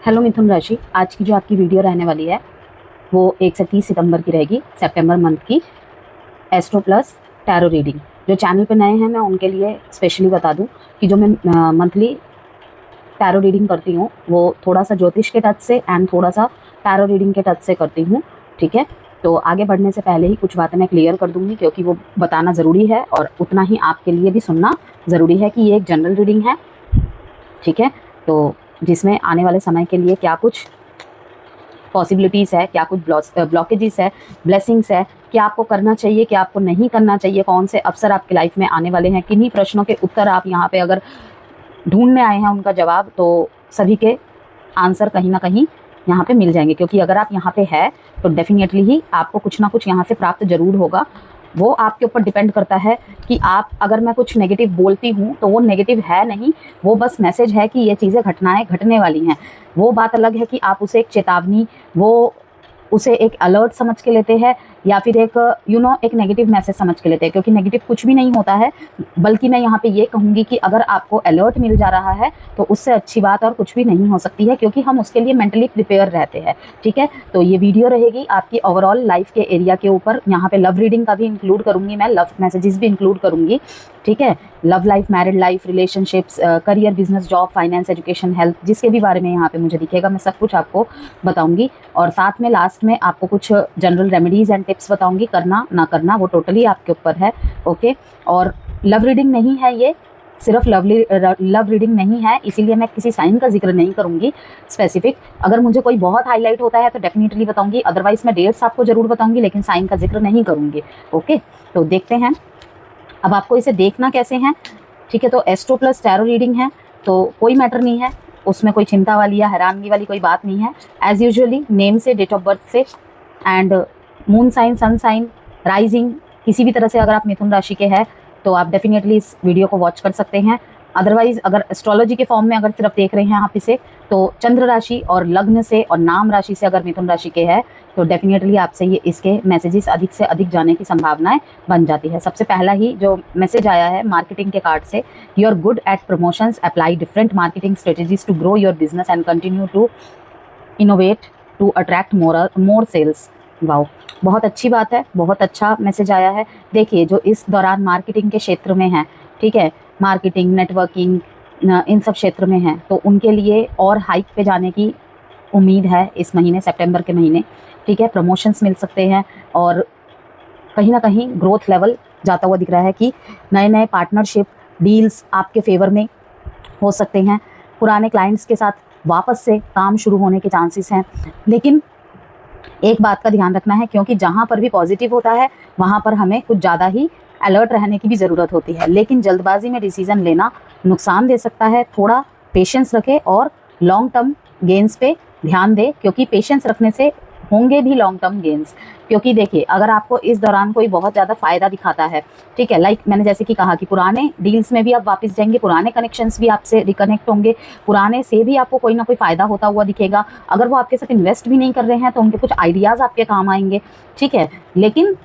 Hello मिथुन राशि, आज की जो आपकी वीडियो रहने वाली है वो 1 से 30 सितंबर की रहेगी, सितंबर मंथ की एस्ट्रो प्लस टैरो रीडिंग। जो चैनल पे नए हैं मैं उनके लिए स्पेशली बता दूं कि जो मैं मंथली टैरो रीडिंग करती हूँ वो थोड़ा सा ज्योतिष के टच से एंड थोड़ा सा टैरो रीडिंग के टच से करती हूँ। ठीक है, तो आगे बढ़ने से पहले ही कुछ बातें मैं क्लियर कर दूंगी क्योंकि वो बताना ज़रूरी है और उतना ही आपके लिए भी सुनना ज़रूरी है कि ये एक जनरल रीडिंग है। ठीक है, तो जिसमें आने वाले समय के लिए क्या कुछ पॉसिबिलिटीज़ है, क्या कुछ ब्लॉकेजेस है, ब्लेसिंग्स है, क्या आपको करना चाहिए, क्या आपको नहीं करना चाहिए, कौन से अवसर आपकी लाइफ में आने वाले हैं, किन्हीं प्रश्नों के उत्तर आप यहाँ पे अगर ढूंढने आए हैं उनका जवाब, तो सभी के आंसर कहीं ना कहीं यहाँ पे मिल जाएंगे। क्योंकि अगर आप यहाँ पे है तो डेफिनेटली ही आपको कुछ ना कुछ यहाँ से प्राप्त जरूर होगा। वो आपके ऊपर डिपेंड करता है कि आप, अगर मैं कुछ नेगेटिव बोलती हूँ तो वो नेगेटिव है नहीं, वो बस मैसेज है कि ये चीज़ें घटनाएं घटने वाली हैं। वो बात अलग है कि आप उसे एक चेतावनी, वो उसे एक अलर्ट समझ के लेते हैं या फिर एक एक नेगेटिव मैसेज समझ के लेते हैं। क्योंकि नेगेटिव कुछ भी नहीं होता है, बल्कि मैं यहाँ पे ये कहूँगी कि अगर आपको अलर्ट मिल जा रहा है तो उससे अच्छी बात और कुछ भी नहीं हो सकती है, क्योंकि हम उसके लिए मेंटली प्रिपेयर रहते हैं। ठीक है, तो ये वीडियो रहेगी आपकी ओवरऑल लाइफ के एरिया के ऊपर। यहाँ पे लव रीडिंग का भी इंक्लूड करूँगी मैं, लव मैसेजेस भी इंक्लूड करूँगी। ठीक है, love life, married life, relationships, career, business, job, finance, education, health, जिसके भी बारे में यहाँ पे मुझे दिखेगा मैं सब कुछ आपको बताऊंगी। और साथ में लास्ट में आपको कुछ जनरल रेमेडीज एंड टिप्स बताऊंगी, करना ना करना वो टोटली आपके ऊपर है। ओके, और लव रीडिंग नहीं है ये, सिर्फ लव रीडिंग नहीं है, इसीलिए मैं किसी साइन का जिक्र नहीं करूंगी स्पेसिफिक। अगर मुझे कोई बहुत हाईलाइट होता है तो डेफिनेटली बताऊंगी, अदरवाइज मैं डेट्स आपको जरूर बताऊंगी लेकिन साइन का जिक्र नहीं करूंगी। ओके, तो देखते हैं अब आपको इसे देखना कैसे है। ठीक है, तो एस्ट्रो प्लस टैरो रीडिंग है तो कोई मैटर नहीं है, उसमें कोई चिंता वाली या हैरानगी वाली कोई बात नहीं है। एज यूजुअली नेम से, डेट ऑफ बर्थ से and moon sign, sun sign, rising, किसी भी तरह से अगर आप मिथुन राशि के हैं तो आप डेफिनेटली इस वीडियो को वॉच कर सकते हैं। अदरवाइज अगर एस्ट्रोलॉजी के फॉर्म में अगर सिर्फ देख रहे हैं आप इसे, तो चंद्र राशि और लग्न से और नाम राशि से अगर मिथुन राशि के हैं तो डेफिनेटली आपसे ये इसके मैसेजेस अधिक से अधिक जाने की संभावनाएं बन जाती है। सबसे पहला ही जो मैसेज आया है मार्केटिंग के कार्ड से, you are good at promotions, apply different marketing strategies to grow your business and continue to innovate to attract more sales. Wow, बहुत अच्छी बात है, बहुत अच्छा मैसेज आया है। देखिए, जो इस दौरान मार्केटिंग के क्षेत्र में है, ठीक है, मार्केटिंग, नेटवर्किंग, इन सब क्षेत्र में है तो उनके लिए और हाइक पे जाने की उम्मीद है इस महीने, सितंबर के महीने। ठीक है, प्रमोशंस मिल सकते हैं और कहीं ना कहीं ग्रोथ लेवल जाता हुआ दिख रहा है कि नए नए पार्टनरशिप डील्स आपके फेवर में हो सकते हैं। पुराने क्लाइंट्स के साथ वापस से काम शुरू होने के चांसेस हैं। लेकिन एक बात का ध्यान रखना है, क्योंकि जहाँ पर भी पॉजिटिव होता है वहाँ पर हमें कुछ ज़्यादा ही अलर्ट रहने की भी ज़रूरत होती है। लेकिन जल्दबाजी में डिसीजन लेना नुकसान दे सकता है। थोड़ा पेशेंस रखें और लॉन्ग टर्म गेंस पे ध्यान दें, क्योंकि पेशेंस रखने से होंगे भी लॉन्ग टर्म गेंस। क्योंकि देखिए, अगर आपको इस दौरान कोई बहुत ज़्यादा फ़ायदा दिखाता है, ठीक है, लाइक मैंने जैसे कि कहा कि पुराने डील्स में भी आप वापस जाएंगे, पुराने कनेक्शंस भी आपसे रिकनेक्ट होंगे, पुराने से भी आपको कोई ना कोई फ़ायदा होता हुआ दिखेगा। अगर वो आपके साथ इन्वेस्ट भी नहीं कर रहे हैं तो उनके कुछ आइडियाज़ आपके काम आएंगे। ठीक है, लेकिन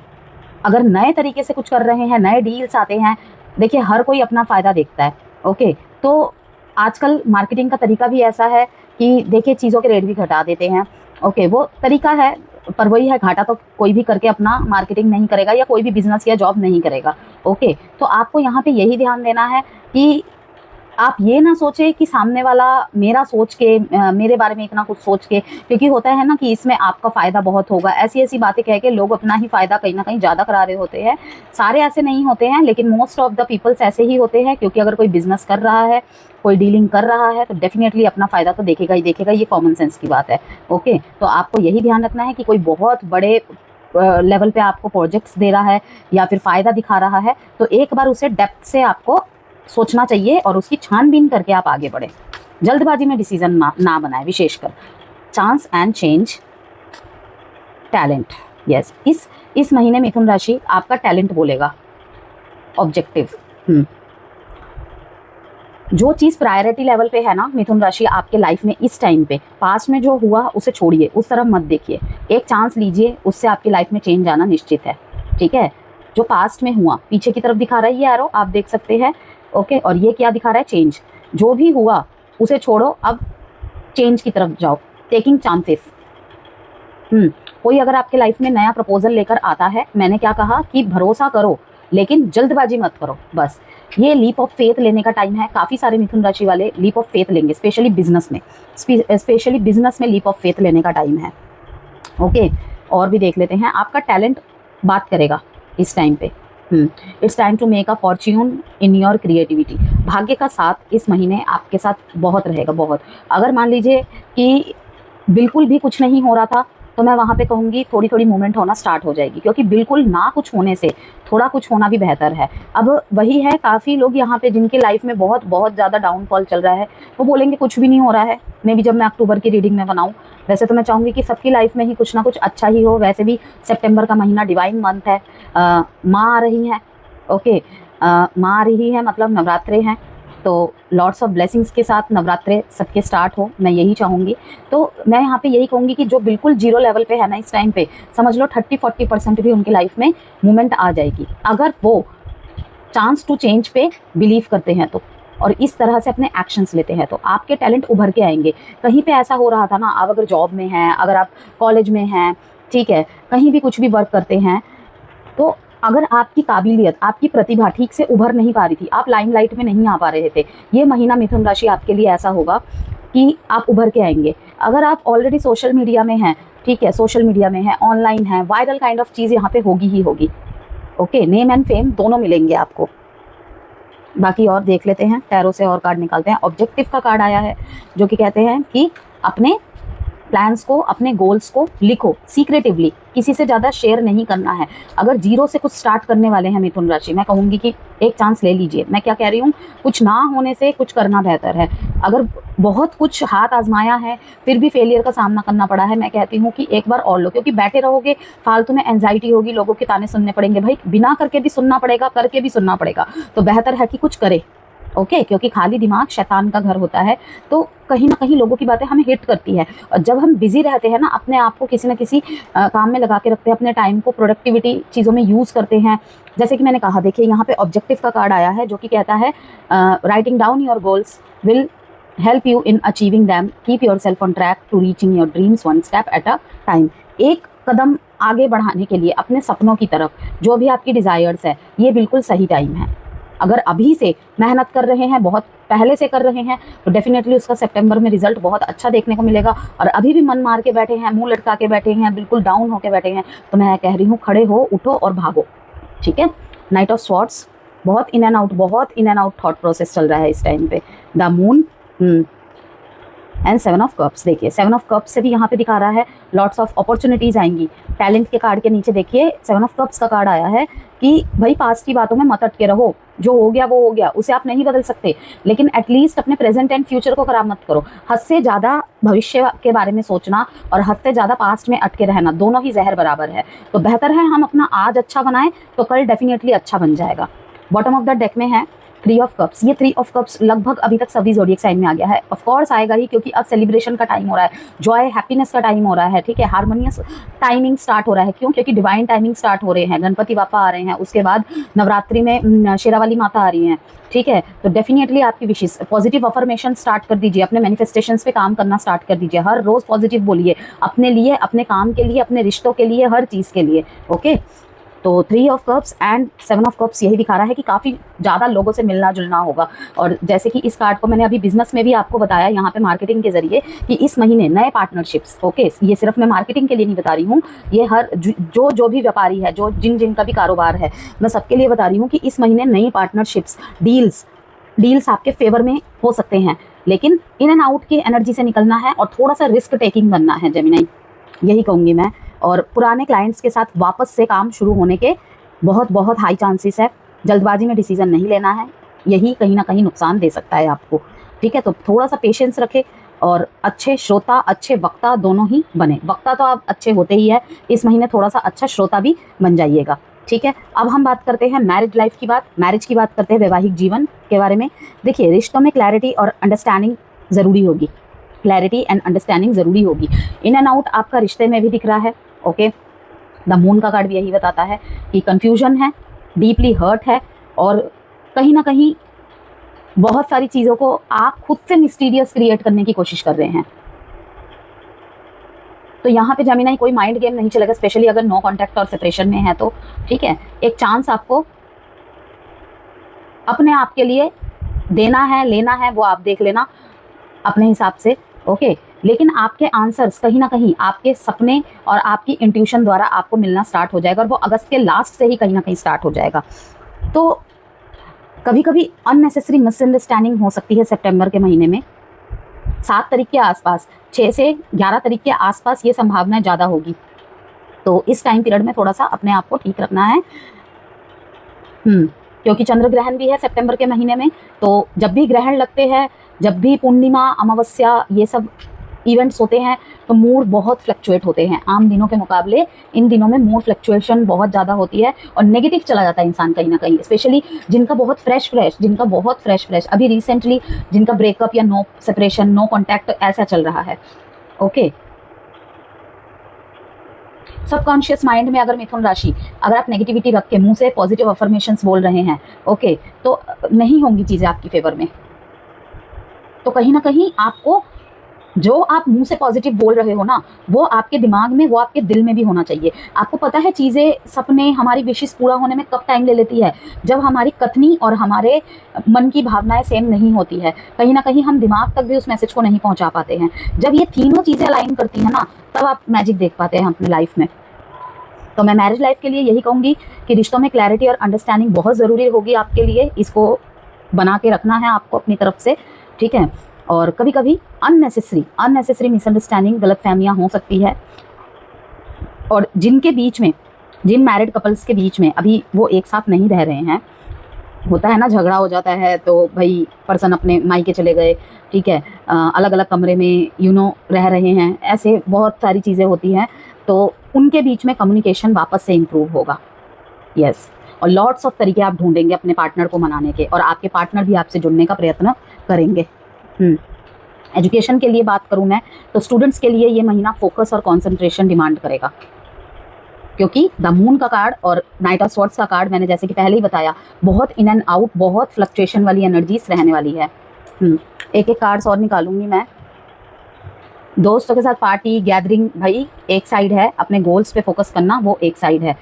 अगर नए तरीके से कुछ कर रहे हैं, नए डील्स आते हैं, देखिए हर कोई अपना फ़ायदा देखता है। ओके, तो आजकल मार्केटिंग का तरीका भी ऐसा है कि देखिए चीज़ों के रेट भी घटा देते हैं। ओके, वो तरीका है, पर वही है, घाटा तो कोई भी करके अपना मार्केटिंग नहीं करेगा या कोई भी बिजनेस या जॉब नहीं करेगा। ओके, तो आपको यहाँ पे यही ध्यान देना है कि आप ये ना सोचें कि सामने वाला मेरा सोच के मेरे बारे में इतना कुछ सोच के, क्योंकि होता है ना कि इसमें आपका फ़ायदा बहुत होगा, ऐसी ऐसी बातें कह के लोग अपना ही फ़ायदा कहीं ना कहीं ज़्यादा करा रहे होते हैं। सारे ऐसे नहीं होते हैं, लेकिन मोस्ट ऑफ द पीपल्स ऐसे ही होते हैं। क्योंकि अगर कोई बिजनेस कर रहा है, कोई डीलिंग कर रहा है तो डेफिनेटली अपना फ़ायदा तो देखेगा ही देखेगा, ये कॉमन सेंस की बात है। ओके, तो आपको यही ध्यान रखना है कि कोई बहुत बड़े लेवल पे आपको प्रोजेक्ट्स दे रहा है या फिर फ़ायदा दिखा रहा है तो एक बार उसे डेप्थ से आपको सोचना चाहिए और उसकी छानबीन करके आप आगे बढ़े। जल्दबाजी में डिसीजन ना बनाए, विशेषकर chance and change, talent. Yes, इस महीने मिथुन राशि आपका टैलेंट बोलेगा, ऑब्जेक्टिव। जो चीज़ प्रायोरिटी लेवल पे है ना मिथुन राशि आपके लाइफ में इस टाइम पे, पास्ट में जो हुआ उसे छोड़िए, उस तरफ मत देखिए, एक चांस लीजिए, उससे आपकी लाइफ में चेंज आना निश्चित है। ठीक है, जो पास्ट में हुआ, पीछे की तरफ दिखा रहा है ये एरो, आप देख सकते हैं। ओके, और ये क्या दिखा रहा है, चेंज। जो भी हुआ उसे छोड़ो, अब चेंज की तरफ जाओ, टेकिंग चांसेस। कोई अगर आपके लाइफ में नया प्रपोजल लेकर आता है, मैंने क्या कहा कि भरोसा करो लेकिन जल्दबाजी मत करो, बस ये लीप ऑफ फेथ लेने का टाइम है। काफ़ी सारे मिथुन राशि वाले लीप ऑफ फेथ लेंगे, स्पेशली बिजनेस में लीप ऑफ फेथ लेने का टाइम है। ओके, और भी देख लेते हैं। आपका टैलेंट बात करेगा इस टाइम पे। It's time to make a fortune in your creativity. भाग्य का साथ इस महीने आपके साथ बहुत रहेगा, बहुत। अगर मान लीजिए कि बिल्कुल भी कुछ नहीं हो रहा था, तो मैं वहाँ पे कहूँगी थोड़ी थोड़ी मूवमेंट होना स्टार्ट हो जाएगी, क्योंकि बिल्कुल ना कुछ होने से थोड़ा कुछ होना भी बेहतर है। अब वही है, काफ़ी लोग यहाँ पे जिनके लाइफ में बहुत बहुत ज़्यादा डाउनफॉल चल रहा है, वो बोलेंगे कुछ भी नहीं हो रहा है। मे भी जब मैं अक्टूबर की रीडिंग में बनाऊँ, वैसे तो मैं चाहूँगी कि सबकी लाइफ में ही कुछ ना कुछ अच्छा ही हो। वैसे भी सितंबर का महीना डिवाइन मंथ है, माँ आ रही हैं। ओके, माँ आ रही है मतलब नवरात्रे हैं, तो लॉट्स ऑफ ब्लेसिंग्स के साथ नवरात्रे सबके स्टार्ट हो, मैं यही चाहूँगी। तो मैं यहाँ पे यही कहूँगी कि जो बिल्कुल जीरो लेवल पे है ना, इस टाइम पे समझ लो 30-40% भी उनकी लाइफ में मूवमेंट आ जाएगी, अगर वो चांस टू चेंज पे बिलीव करते हैं तो, और इस तरह से अपने एक्शंस लेते हैं तो आपके टैलेंट उभर के आएंगे। कहीं पे ऐसा हो रहा था ना, आप अगर जॉब में हैं, अगर आप कॉलेज में हैं, ठीक है, कहीं भी कुछ भी वर्क करते हैं, तो अगर आपकी काबिलियत, आपकी प्रतिभा ठीक से उभर नहीं पा रही थी, आप लाइमलाइट में नहीं आ पा रहे थे, ये महीना मिथुन राशि आपके लिए ऐसा होगा कि आप उभर के आएंगे। अगर आप ऑलरेडी सोशल मीडिया में हैं, ठीक है, सोशल मीडिया में है, ऑनलाइन है, वायरल काइंड ऑफ चीज़ यहाँ पे होगी ही होगी। ओके, नेम एंड फेम दोनों मिलेंगे आपको। बाकी और देख लेते हैं, टैरो से और कार्ड निकालते हैं। ऑब्जेक्टिव का कार्ड आया है, जो कि कहते हैं कि अपने प्लान्स को, अपने गोल्स को लिखो सीक्रेटिवली, किसी से ज़्यादा शेयर नहीं करना है। अगर जीरो से कुछ स्टार्ट करने वाले हैं मिथुन राशि, मैं कहूँगी कि एक चांस ले लीजिए। मैं क्या कह रही हूँ, कुछ ना होने से कुछ करना बेहतर है। अगर बहुत कुछ हाथ आजमाया है फिर भी फेलियर का सामना करना पड़ा है, मैं कहती हूँ कि एक बार और लो, क्योंकि बैठे रहोगे फालतू में एंजाइटी होगी, लोगों के ताने सुनने पड़ेंगे। भाई बिना करके भी सुनना पड़ेगा, करके भी सुनना पड़ेगा, तो बेहतर है कि कुछ करे। ओके, क्योंकि खाली दिमाग शैतान का घर होता है, तो कहीं ना कहीं लोगों की बातें हमें हिट करती है। और जब हम बिजी रहते हैं ना, अपने आप को किसी न किसी काम में लगा के रखते हैं, अपने टाइम को प्रोडक्टिविटी चीज़ों में यूज़ करते हैं। जैसे कि मैंने कहा, देखिए यहाँ पे ऑब्जेक्टिव का कार्ड आया है, जो कि कहता है writing down your goals will help you in achieving them, keep yourself on track to reaching your dreams one step at a time. एक कदम आगे बढ़ाने के लिए अपने सपनों की तरफ, जो भी आपकी डिज़ायर्स है, ये बिल्कुल सही टाइम है। अगर अभी से मेहनत कर रहे हैं, बहुत पहले से कर रहे हैं, तो डेफिनेटली उसका सितंबर में रिजल्ट बहुत अच्छा देखने को मिलेगा। और अभी भी मन मार के बैठे हैं, मुंह लटका के बैठे हैं, बिल्कुल डाउन होके बैठे हैं, तो मैं कह रही हूँ खड़े हो, उठो और भागो। ठीक है, नाइट ऑफ स्वॉर्ड्स, बहुत in and out thought process चल रहा है इस टाइम पे। The moon and 7 of cups, देखिए 7 ऑफ कप्स से भी यहाँ पे दिखा रहा है लॉट्स ऑफ अपॉर्चुनिटीज़ आएंगी। टैलेंट के कार्ड के नीचे देखिए 7 ऑफ कप्स का कार्ड आया है कि भाई पास्ट की बातों में मत अटके रहो, जो हो गया वो हो गया, उसे आप नहीं बदल सकते, लेकिन एटलीस्ट अपने प्रेजेंट एंड फ्यूचर को खराब मत करो। हद से ज़्यादा भविष्य के बारे में सोचना और हद से ज़्यादा पास्ट में अटके रहना, दोनों ही जहर बराबर है। तो बेहतर है हम अपना आज अच्छा बनाएं, तो कल डेफिनेटली अच्छा बन जाएगा। बॉटम ऑफ द डेक में है 3 ऑफ कप्स। ये 3 ऑफ कप्स लगभग अभी तक सभी ज़ोडिएक साइन में आ गया है। ऑफ कोर्स आएगा ही, क्योंकि अब सेलिब्रेशन का टाइम हो रहा है, जॉय हैप्पीनेस का टाइम हो रहा है, ठीक है, हार्मोनियस टाइमिंग स्टार्ट हो रहा है। क्यों? क्योंकि डिवाइन टाइमिंग स्टार्ट हो रहे हैं, गणपति बापा आ रहे हैं, उसके बाद नवरात्रि में शेरावाली माता आ रही हैं, ठीक है। तो डेफिनेटली आपकी विशेष पॉजिटिव अफर्मेशन स्टार्ट कर दीजिए, अपने मैनिफेस्टेशंस पे काम करना स्टार्ट कर दीजिए। हर रोज़ पॉजिटिव बोलिए, अपने लिए, अपने काम के लिए, अपने रिश्तों के लिए, हर चीज़ के लिए। ओके, तो 3 of cups and 7 of cups यही दिखा रहा है कि काफ़ी ज़्यादा लोगों से मिलना जुलना होगा। और जैसे कि इस कार्ड को मैंने अभी बिजनेस में भी आपको बताया, यहाँ पे मार्केटिंग के जरिए, कि इस महीने नए पार्टनरशिप्स, ओके, ये सिर्फ मैं मार्केटिंग के लिए नहीं बता रही हूँ, ये हर जो भी व्यापारी है, जो जिनका भी कारोबार है, मैं सबके लिए बता रही हूँ कि इस महीने नई पार्टनरशिप्स, डील्स आपके फेवर में हो सकते हैं, लेकिन इन एंड आउट की एनर्जी से निकलना है और थोड़ा सा रिस्क टेकिंग बनना है जेमिनी, यही कहूँगी मैं। और पुराने क्लाइंट्स के साथ वापस से काम शुरू होने के बहुत हाई चांसेस है। जल्दबाजी में डिसीजन नहीं लेना है, यही कहीं ना कहीं नुकसान दे सकता है आपको, ठीक है। तो थोड़ा सा पेशेंस रखे और अच्छे श्रोता, अच्छे वक्ता दोनों ही बने। वक्ता तो आप अच्छे होते ही है, इस महीने थोड़ा सा अच्छा श्रोता भी बन जाइएगा, ठीक है। अब हम बात करते हैं मैरिज लाइफ की मैरिज की बात करते हैं, वैवाहिक जीवन के बारे में। देखिए, रिश्तों में क्लैरिटी और अंडरस्टैंडिंग ज़रूरी होगी, क्लैरिटी एंड अंडरस्टैंडिंग ज़रूरी होगी। इन एंड आउट आपका रिश्ते में भी दिख रहा है, ओके। द मून का कार्ड भी यही बताता है कि कन्फ्यूजन है, डीपली हर्ट है, और कहीं ना कहीं बहुत सारी चीज़ों को आप खुद से मिस्टीरियस क्रिएट करने की कोशिश कर रहे हैं, तो यहाँ पे जेमिनी कोई माइंड गेम नहीं चलेगा, स्पेशली अगर नो कॉन्टैक्ट और सेपरेशन में है तो। ठीक है, एक चांस आपको अपने आप के लिए देना है, लेना है, वो आप देख लेना अपने हिसाब से। ओके, लेकिन आपके आंसर्स कहीं ना कहीं आपके सपने और आपकी इंट्यूशन द्वारा आपको मिलना स्टार्ट हो जाएगा, और वो अगस्त के लास्ट से ही कहीं ना कहीं स्टार्ट हो जाएगा। तो कभी कभी अननेसेसरी मिसअंडरस्टैंडिंग हो सकती है सितंबर के महीने में। 7 तारीख के आसपास, 6 से 11 तारीख के आसपास ये संभावना ज़्यादा होगी। तो इस टाइम पीरियड में थोड़ा सा अपने आप को ठीक रखना है। क्योंकि चंद्र ग्रहण भी है सितंबर के महीने में, तो जब भी ग्रहण लगते हैं, जब भी पूर्णिमा, अमावस्या, ये सब इवेंट्स होते हैं, तो मूड बहुत फ्लक्चुएट होते हैं। आम दिनों के मुकाबले इन दिनों में मूड फ्लक्चुएशन बहुत ज़्यादा होती है और नेगेटिव चला जाता है इंसान कहीं ना कहीं, स्पेशली जिनका बहुत फ्रेश अभी रिसेंटली जिनका ब्रेकअप या नो सेपरेशन, नो कॉन्टैक्ट ऐसा चल रहा है। ओके, सबकॉन्शियस माइंड में अगर मिथुन राशि, अगर आप नेगेटिविटी रख के मुंह से पॉजिटिव अफर्मेशंस बोल रहे हैं, ओके, तो नहीं होंगी चीज़ें आपकी फेवर में। तो कहीं ना कहीं आपको जो आप मुंह से पॉजिटिव बोल रहे हो ना, वो आपके दिमाग में, वो आपके दिल में भी होना चाहिए। आपको पता है चीज़ें, सपने, हमारी विशेष पूरा होने में कब टाइम ले लेती है? जब हमारी कथनी और हमारे मन की भावनाएं सेम नहीं होती है। कहीं ना कहीं हम दिमाग तक भी उस मैसेज को नहीं पहुंचा पाते हैं। जब ये तीनों चीज़ें अलाइन करती हैं ना, तब आप मैजिक देख पाते हैं अपनी लाइफ में। तो मैं मैरिज लाइफ के लिए यही कहूँगी कि रिश्तों में क्लैरिटी और अंडरस्टैंडिंग बहुत ज़रूरी होगी आपके लिए। इसको बना के रखना है आपको अपनी तरफ से। ठीक है, और कभी कभी अननेसेसरी मिसअंडरस्टैंडिंग, गलतफहमियां हो सकती है। और जिनके बीच में, जिन मैरिड कपल्स के बीच में अभी वो एक साथ नहीं रह रहे हैं, होता है ना, झगड़ा हो जाता है तो भाई पर्सन अपने मायके चले गए, ठीक है, अलग अलग कमरे में रह रहे हैं, ऐसे बहुत सारी चीज़ें होती हैं। तो उनके बीच में कम्युनिकेशन वापस से इम्प्रूव होगा। यस, और लॉट्स ऑफ तरीके आप ढूंढेंगे अपने पार्टनर को मनाने के, और आपके पार्टनर भी आपसे जुड़ने का प्रयत्न करेंगे। एजुकेशन के लिए बात करूं मैं, तो स्टूडेंट्स के लिए ये महीना फोकस और कंसंट्रेशन डिमांड करेगा, क्योंकि द मून का कार्ड और नाइट ऑफ स्वॉर्ड्स का कार्ड, मैंने जैसे कि पहले ही बताया, बहुत इन एंड आउट, बहुत फ्लक्चुएशन वाली एनर्जीज रहने वाली है। एक एक कार्ड्स और निकालूंगी मैं। दोस्तों के साथ पार्टी, गैदरिंग, भाई एक साइड है, अपने गोल्स पे फोकस करना वो एक साइड है।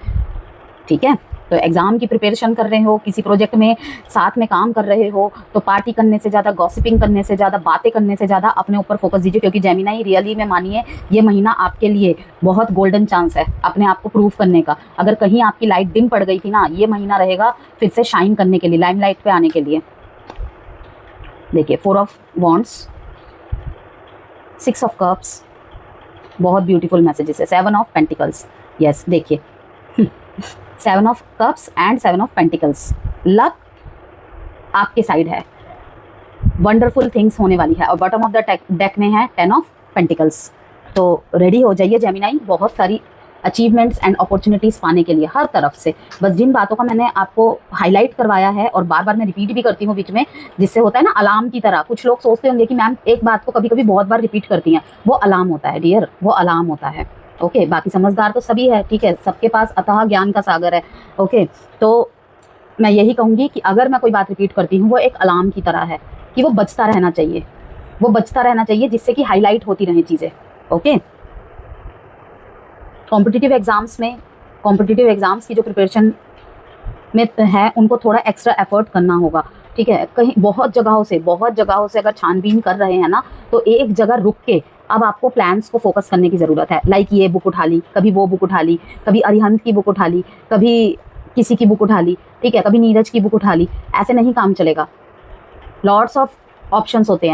ठीक है, तो एग्ज़ाम की प्रिपरेशन कर रहे हो, किसी प्रोजेक्ट में साथ में काम कर रहे हो, तो पार्टी करने से ज़्यादा, गॉसिपिंग करने से ज़्यादा, बातें करने से ज़्यादा अपने ऊपर फोकस दीजिए। क्योंकि जेमिनी रियली में मानिए, ये महीना आपके लिए बहुत गोल्डन चांस है अपने आप को प्रूव करने का। अगर कहीं आपकी लाइट डिम पड़ गई थी ना, ये महीना रहेगा फिर से शाइन करने के लिए, लाइमलाइट पे आने के लिए। देखिए, 4 ऑफ वॉन्ड्स, 6 ऑफ कप्स, बहुत ब्यूटीफुल मैसेजेस है। 7 ऑफ पेंटिकल्स, यस, देखिए 7 of cups and 7 of pentacles, luck आपके साइड है, वंडरफुल थिंग्स होने वाली है। और बॉटम ऑफ द डेक में है 10 ऑफ पेंटिकल्स। तो रेडी हो जाइए जेमिनी, बहुत सारी अचीवमेंट्स एंड अपॉर्चुनिटीज़ पाने के लिए हर तरफ से। बस जिन बातों का मैंने आपको हाईलाइट करवाया है, और बार बार मैं रिपीट भी करती हूँ बीच में, जिससे होता है ना अलार्म की तरह। कुछ लोग सोचते होंगे कि मैम एक बात को कभी कभी बहुत बार रिपीट करती हैं, वो अलार्म होता है डियर, वो अलार्म होता है। ओके, बाकी समझदार तो सभी है, ठीक है, सबके पास अथाह ज्ञान का सागर है। ओके, तो मैं यही कहूँगी कि अगर मैं कोई बात रिपीट करती हूँ, वो एक अलार्म की तरह है कि वो बजता रहना चाहिए, वो बजता रहना चाहिए, जिससे कि हाईलाइट होती रहें चीज़ें। ओके, कॉम्पिटिटिव एग्ज़ाम्स की जो प्रिपरेशन में है, उनको थोड़ा एक्स्ट्रा एफर्ट करना होगा। ठीक है, कहीं बहुत जगहों से अगर छानबीन कर रहे हैं ना, तो एक जगह रुक के अब आपको प्लान्स को फोकस करने की ज़रूरत है। लाइक ये बुक उठा ली, कभी वो बुक उठा ली, कभी अरिहंत की बुक उठा ली, कभी किसी की बुक उठा ली, ठीक है, कभी नीरज की बुक उठा ली। ऐसे नहीं काम चलेगा। लॉट्स ऑफ ऑप्शंस होते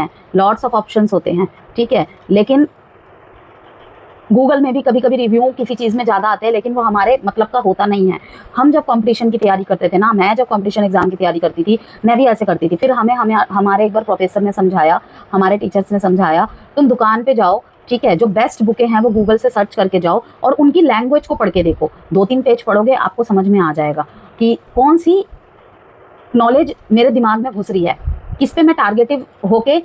हैं, ठीक है, लेकिन गूगल में भी कभी कभी रिव्यू किसी चीज़ में ज़्यादा आते हैं, लेकिन वो हमारे मतलब का होता नहीं है। हम जब कंपटीशन की तैयारी करते थे ना, मैं जब कंपटीशन एग्जाम की तैयारी करती थी, मैं भी ऐसे करती थी। फिर हमें हमारे एक बार प्रोफेसर ने समझाया, हमारे टीचर्स ने समझाया, तुम दुकान पे जाओ, ठीक है, जो बेस्ट बुकें हैं वो गूगल से सर्च करके जाओ और उनकी लैंग्वेज को पढ़ के देखो। 2-3 पेज पढ़ोगे, आपको समझ में आ जाएगा कि कौन सी नॉलेज मेरे दिमाग में घुस रही है, किस पे मैं टारगेटिव होके,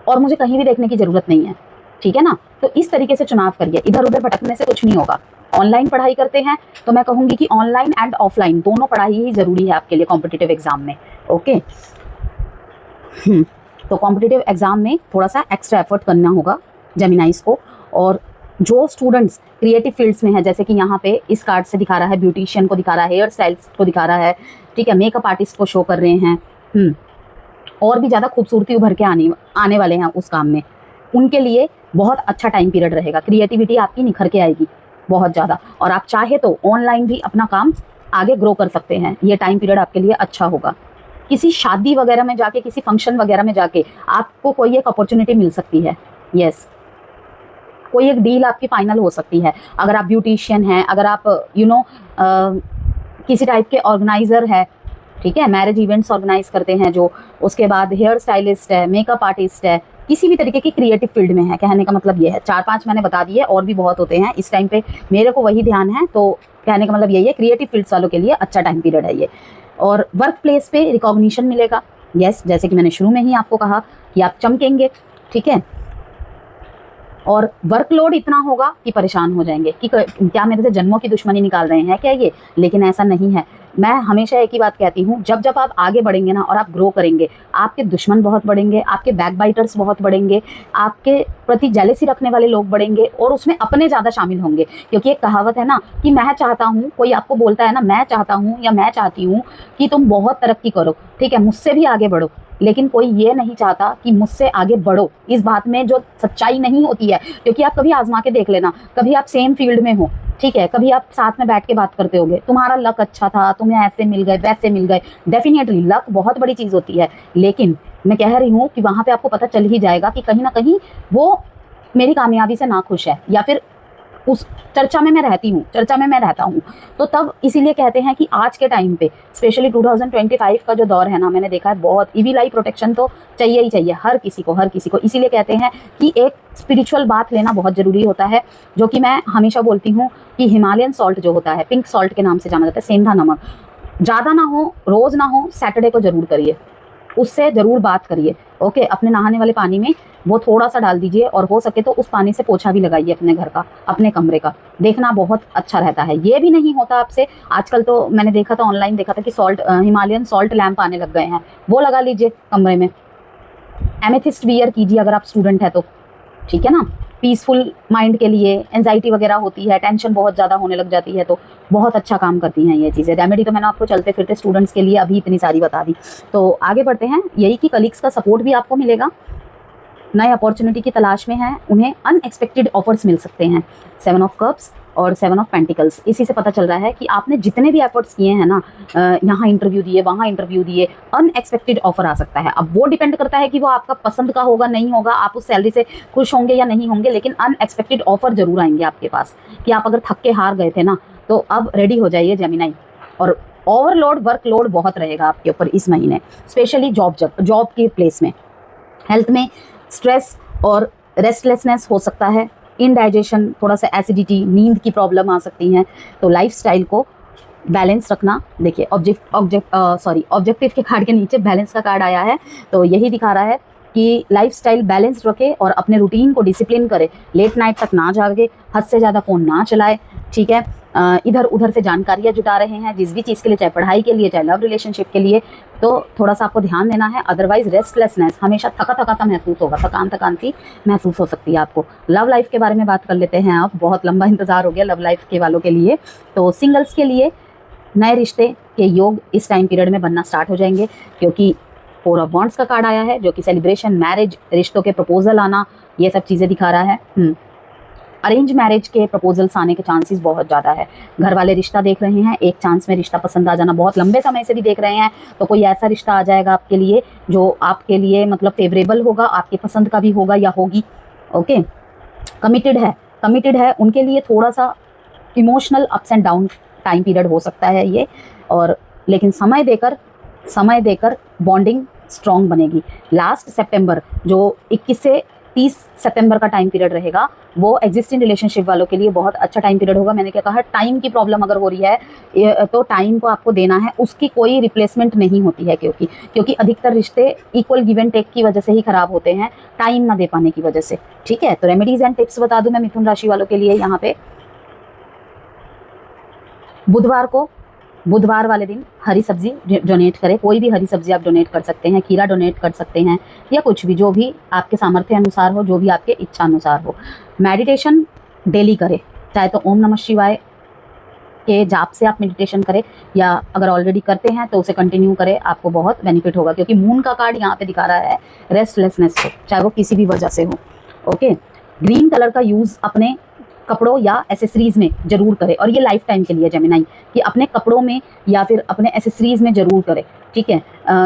और मुझे कहीं भी देखने की ज़रूरत नहीं है। ठीक है ना, तो इस तरीके से चुनाव करिए, इधर उधर भटकने से कुछ नहीं होगा। ऑनलाइन पढ़ाई करते हैं तो मैं कहूँगी कि ऑनलाइन एंड ऑफलाइन दोनों पढ़ाई ही ज़रूरी है आपके लिए कॉम्पिटिटिव एग्जाम में। ओके, तो कॉम्पिटिटिव एग्जाम में थोड़ा सा एक्स्ट्रा एफर्ट करना होगा जेमिनाइज को। और जो स्टूडेंट्स क्रिएटिव फील्ड्स में है, जैसे कि यहाँ पे इस कार्ड से दिखा रहा है, ब्यूटिशियन को दिखा रहा है, हेयर स्टाइलिस्ट को दिखा रहा है, ठीक है, मेकअप आर्टिस्ट को शो कर रहे हैं, और भी ज़्यादा खूबसूरती उभर के आने वाले हैं उस काम में, उनके लिए बहुत अच्छा टाइम पीरियड रहेगा। क्रिएटिविटी आपकी निखर के आएगी बहुत ज़्यादा, और आप चाहे तो ऑनलाइन भी अपना काम आगे ग्रो कर सकते हैं। ये टाइम पीरियड आपके लिए अच्छा होगा। किसी शादी वगैरह में जाके, किसी फंक्शन वगैरह में जाके आपको कोई एक अपॉर्चुनिटी मिल सकती है। यस, कोई एक डील आपकी फाइनल हो सकती है। अगर आप ब्यूटिशियन हैं, अगर आप किसी टाइप के ऑर्गेनाइज़र है, ठीक है, मैरिज इवेंट्स ऑर्गेनाइज करते हैं जो, उसके बाद हेयर स्टाइलिस्ट है, मेकअप आर्टिस्ट है, किसी भी तरीके की क्रिएटिव फील्ड में है, कहने का मतलब ये है। 4-5 मैंने बता दिए, और भी बहुत होते हैं इस टाइम पे, मेरे को वही ध्यान है, तो कहने का मतलब यही है, क्रिएटिव फील्ड्स वालों के लिए अच्छा टाइम पीरियड है ये। और वर्क प्लेस पे रिकॉग्निशन मिलेगा। यस, जैसे कि मैंने शुरू में ही आपको कहा कि आप चमकेंगे, ठीक है। और वर्कलोड इतना होगा कि परेशान हो जाएंगे कि क्या मेरे से जन्मों की दुश्मनी निकाल रहे हैं क्या ये, लेकिन ऐसा नहीं है। मैं हमेशा एक ही बात कहती हूँ, जब जब आप आगे बढ़ेंगे ना और आप ग्रो करेंगे, आपके दुश्मन बहुत बढ़ेंगे, आपके बैकबाइटर्स बहुत बढ़ेंगे, आपके प्रति जेलेसी रखने वाले लोग बढ़ेंगे, और उसमें अपने ज़्यादा शामिल होंगे। क्योंकि एक कहावत है ना कि मैं चाहता हूँ, कोई आपको बोलता है ना मैं चाहता हूँ या मैं चाहती हूँ कि तुम बहुत तरक्की करो, ठीक है, मुझसे भी आगे बढ़ो, लेकिन कोई ये नहीं चाहता कि मुझसे आगे बढ़ो। इस बात में जो सच्चाई नहीं होती है, क्योंकि आप कभी आजमा के देख लेना, कभी आप सेम फील्ड में हो, ठीक है, कभी आप साथ में बैठ के बात करते होगे, तुम्हारा लक अच्छा था, तुम्हें ऐसे मिल गए, वैसे मिल गए, डेफिनेटली लक बहुत बड़ी चीज़ होती है, लेकिन मैं कह रही हूँ कि वहाँ पे आपको पता चल ही जाएगा कि कहीं ना कहीं वो मेरी कामयाबी से नाखुश है, या फिर उस चर्चा में मैं रहती हूँ, चर्चा में मैं रहता हूँ। तो तब इसीलिए कहते हैं कि आज के टाइम पे स्पेशली 2025 का जो दौर है ना, मैंने देखा है बहुत ईविल आई प्रोटेक्शन तो चाहिए ही चाहिए हर किसी को, हर किसी को। इसीलिए कहते हैं कि एक स्पिरिचुअल बात लेना बहुत ज़रूरी होता है, जो कि मैं हमेशा बोलती हूँ कि हिमालयन सॉल्ट जो होता है, पिंक सॉल्ट के नाम से जाना जाता है, सेंधा नमक, ज़्यादा ना हो, रोज़ ना हो, सैटरडे को ज़रूर करिए, उससे ज़रूर बात करिए। ओके, अपने नहाने वाले पानी में वो थोड़ा सा डाल दीजिए, और हो सके तो उस पानी से पोछा भी लगाइए अपने घर का, अपने कमरे का, देखना बहुत अच्छा रहता है। ये भी नहीं होता आपसे, आजकल तो मैंने देखा था, ऑनलाइन देखा था कि हिमालयन सॉल्ट लैम्प आने लग गए हैं, वो लगा लीजिए कमरे में। एमेथिस्ट वियर कीजिए अगर आप स्टूडेंट है तो, ठीक है ना, पीसफुल माइंड के लिए। एंजाइटी वगैरह होती है, टेंशन बहुत ज़्यादा होने लग जाती है, तो बहुत अच्छा काम करती हैं ये चीज़ें। रेमेडी तो मैंने आपको चलते फिरते स्टूडेंट्स के लिए अभी इतनी सारी बता दी। तो आगे बढ़ते हैं, यही कि कलीग्स का सपोर्ट भी आपको मिलेगा, नए अपॉर्चुनिटी की तलाश में हैं, उन्हें अनएक्सपेक्टेड ऑफर्स मिल सकते हैं। 7 ऑफ कप्स और 7 ऑफ पेंटिकल्स, इसी से पता चल रहा है कि आपने जितने भी एफर्ट्स किए हैं ना, यहाँ इंटरव्यू दिए, वहाँ इंटरव्यू दिए, अनएक्सपेक्टेड ऑफर आ सकता है। अब वो डिपेंड करता है कि वो आपका पसंद का होगा नहीं होगा, आप उस सैलरी से खुश होंगे या नहीं होंगे, लेकिन अनएक्सपेक्टेड ऑफर जरूर आएंगे आपके पास, कि आप अगर थक के हार गए थे ना, तो अब रेडी हो जाइए जेमिनाई। और ओवरलोड वर्कलोड बहुत रहेगा आपके ऊपर इस महीने, स्पेशली जॉब के प्लेस में। हेल्थ में स्ट्रेस और रेस्टलेसनेस हो सकता है, इनडाइजेशन, थोड़ा सा एसिडिटी, नींद की प्रॉब्लम आ सकती हैं। तो लाइफस्टाइल को बैलेंस रखना। देखिए ऑब्जेक्टिव के कार्ड के नीचे बैलेंस का कार्ड आया है, तो यही दिखा रहा है कि लाइफस्टाइल बैलेंस रखे और अपने रूटीन को डिसिप्लिन करे, लेट नाइट तक ना जागे, हद से ज़्यादा फ़ोन ना चलाए, ठीक है। इधर उधर से जानकारियाँ जुटा रहे हैं जिस भी चीज़ के लिए, चाहे पढ़ाई के लिए, चाहे लव रिलेशनशिप के लिए, तो थोड़ा सा आपको ध्यान देना है। अदरवाइज रेस्टलेसनेस, हमेशा थका थका सा महसूस होगा, थकान सी महसूस हो सकती है आपको। लव लाइफ के बारे में बात कर लेते हैं। अब बहुत लंबा इंतज़ार हो गया लव लाइफ के वालों के लिए। तो सिंगल्स के लिए नए रिश्ते के योग इस टाइम पीरियड में बनना स्टार्ट हो जाएंगे, क्योंकि 4 ऑफ वॉन्ड्स का कार्ड आया है, जो कि सेलिब्रेशन, मैरिज, रिश्तों के प्रपोजल आना, ये सब चीज़ें दिखा रहा है। अरेंज मैरिज के प्रपोजल्स आने के चांसेस बहुत ज़्यादा है। घर वाले रिश्ता देख रहे हैं, एक चांस में रिश्ता पसंद आ जाना, बहुत लंबे समय से भी देख रहे हैं, तो कोई ऐसा रिश्ता आ जाएगा आपके लिए जो आपके लिए मतलब फेवरेबल होगा, आपकी पसंद का भी होगा या होगी। ओके, कमिटेड है उनके लिए थोड़ा सा emotional ups and down time period हो सकता है ये, और लेकिन समय देकर बॉन्डिंग स्ट्रॉन्ग बनेगी। लास्ट सितंबर जो 21 से 30 सितंबर का टाइम पीरियड रहेगा, वो एग्जिस्टिंग रिलेशनशिप वालों के लिए बहुत अच्छा टाइम पीरियड होगा। मैंने क्या कहा, टाइम की प्रॉब्लम अगर हो रही है तो टाइम को आपको देना है, उसकी कोई रिप्लेसमेंट नहीं होती है, क्योंकि अधिकतर रिश्ते इक्वल गिव एंड टेक की वजह से ही खराब होते हैं, टाइम ना दे पाने की वजह से, ठीक है। तो रेमेडीज एंड टिप्स बता दूं मैं मिथुन राशि वालों के लिए। यहाँ पे बुधवार वाले दिन हरी सब्जी डोनेट करें, कोई भी हरी सब्जी आप डोनेट कर सकते हैं, खीरा डोनेट कर सकते हैं, या कुछ भी जो भी आपके सामर्थ्य अनुसार हो, जो भी आपके इच्छा अनुसार हो। मेडिटेशन डेली करें, चाहे तो ओम नमः शिवाय के जाप से आप मेडिटेशन करें, या अगर ऑलरेडी करते हैं तो उसे कंटिन्यू करें, आपको बहुत बेनिफिट होगा। क्योंकि मून का कार्ड यहाँ पे दिखा रहा है रेस्टलेसनेस को, चाहे वो किसी भी वजह से हो। ओके, ग्रीन कलर का यूज़ अपने कपड़ों या एसेसरीज में जरूर करें, और ये लाइफ टाइम के लिए जेमिनाई, कि अपने कपड़ों में या फिर अपने एसेसरीज में जरूर करें, ठीक है।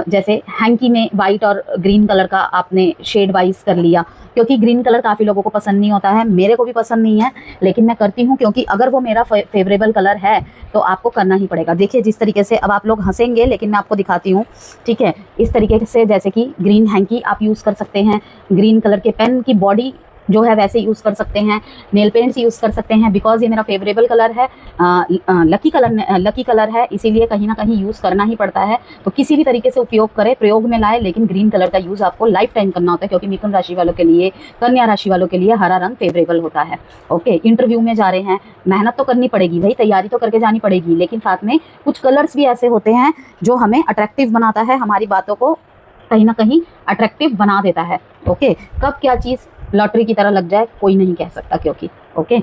जैसे हैंकी में वाइट और ग्रीन कलर का आपने शेड वाइज कर लिया, क्योंकि ग्रीन कलर काफ़ी लोगों को पसंद नहीं होता है, मेरे को भी पसंद नहीं है, लेकिन मैं करती हूँ क्योंकि अगर वो मेरा फेवरेबल कलर है तो आपको करना ही पड़ेगा। देखिए जिस तरीके से, अब आप लोग हंसेंगे लेकिन मैं आपको दिखाती हूँ, ठीक है। इस तरीके से जैसे कि ग्रीन हैंकी आप यूज़ कर सकते हैं, ग्रीन कलर के पेन की बॉडी जो है वैसे यूज़ कर सकते हैं, नेल पेंट्स यूज़ कर सकते हैं। बिकॉज ये मेरा फेवरेबल कलर है, लकी कलर है, इसीलिए कहीं ना कहीं यूज़ करना ही पड़ता है। तो किसी भी तरीके से उपयोग करें, प्रयोग में लाए, लेकिन ग्रीन कलर का यूज़ आपको लाइफ टाइम करना होता है, क्योंकि मिथुन राशि वालों के लिए, कन्या राशि वालों के लिए हरा रंग फेवरेबल होता है। ओके, इंटरव्यू में जा रहे हैं, मेहनत तो करनी पड़ेगी भाई, तैयारी तो करके जानी पड़ेगी, लेकिन साथ में कुछ कलर्स भी ऐसे होते हैं जो हमें अट्रैक्टिव बनाता है, हमारी बातों को कहीं ना कहीं अट्रैक्टिव बना देता है। ओके, कब क्या चीज़ लॉटरी की तरह लग जाए कोई नहीं कह सकता, क्योंकि ओके।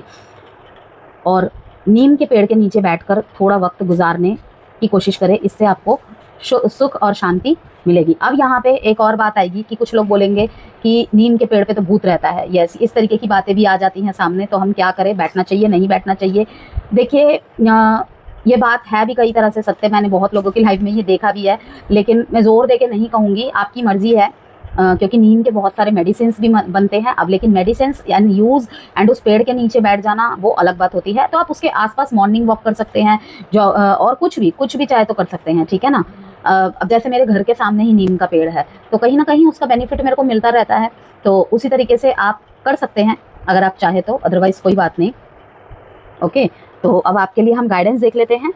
और नीम के पेड़ के नीचे बैठकर थोड़ा वक्त गुजारने की कोशिश करें, इससे आपको सुख और शांति मिलेगी। अब यहाँ पे एक और बात आएगी कि कुछ लोग बोलेंगे कि नीम के पेड़ पे तो भूत रहता है, यस, इस तरीके की बातें भी आ जाती हैं सामने, तो हम क्या करें, बैठना चाहिए, नहीं बैठना चाहिए। देखिए ये बात है भी कई तरह से सत्य, मैंने बहुत लोगों की लाइफ में ये देखा भी है, लेकिन मैं जोर दे के नहीं कहूँगी, आपकी मर्जी है। क्योंकि नीम के बहुत सारे मेडिसिन भी बनते हैं अब, लेकिन मेडिसिन एंड यूज़ एंड उस पेड़ के नीचे बैठ जाना वो अलग बात होती है। तो आप उसके आसपास मॉर्निंग वॉक कर सकते हैं, जो और कुछ भी चाहे तो कर सकते हैं, ठीक है ना। अब जैसे मेरे घर के सामने ही नीम का पेड़ है, तो कहीं ना कहीं उसका बेनिफिट मेरे को मिलता रहता है, तो उसी तरीके से आप कर सकते हैं अगर आप चाहे तो, अदरवाइज़ कोई बात नहीं। ओके, तो अब आपके लिए हम गाइडेंस देख लेते हैं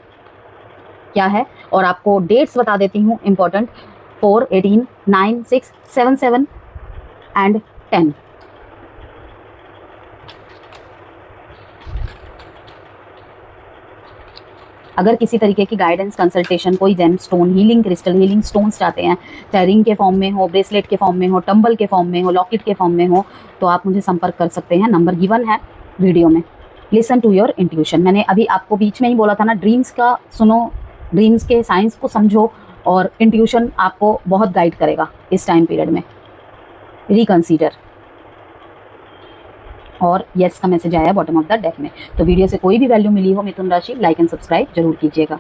क्या है, और आपको डेट्स बता देती हूँ इम्पोर्टेंट, 4, 18, 9, 6, 7, 7 एंड 10। अगर किसी तरीके की गाइडेंस, कंसल्टेशन, कोई gemstone, healing crystal, healing stones चाहते हैं, चाहे रिंग के फॉर्म में हो, ब्रेसलेट के फॉर्म में हो, टंबल के फॉर्म में हो, लॉकेट के फॉर्म में हो, तो आप मुझे संपर्क कर सकते हैं। नंबर गिवन है वीडियो में। लिसन टू योर इंट्यूशन, मैंने अभी आपको बीच में ही बोला था ना, ड्रीम्स का सुनो, ड्रीम्स के साइंस को समझो, और इंट्यूशन आपको बहुत गाइड करेगा इस टाइम पीरियड में। रिकंसीडर, और यस का मैसेज आया बॉटम ऑफ द डेक में। तो वीडियो से कोई भी वैल्यू मिली हो मिथुन राशि, लाइक एंड सब्सक्राइब जरूर कीजिएगा।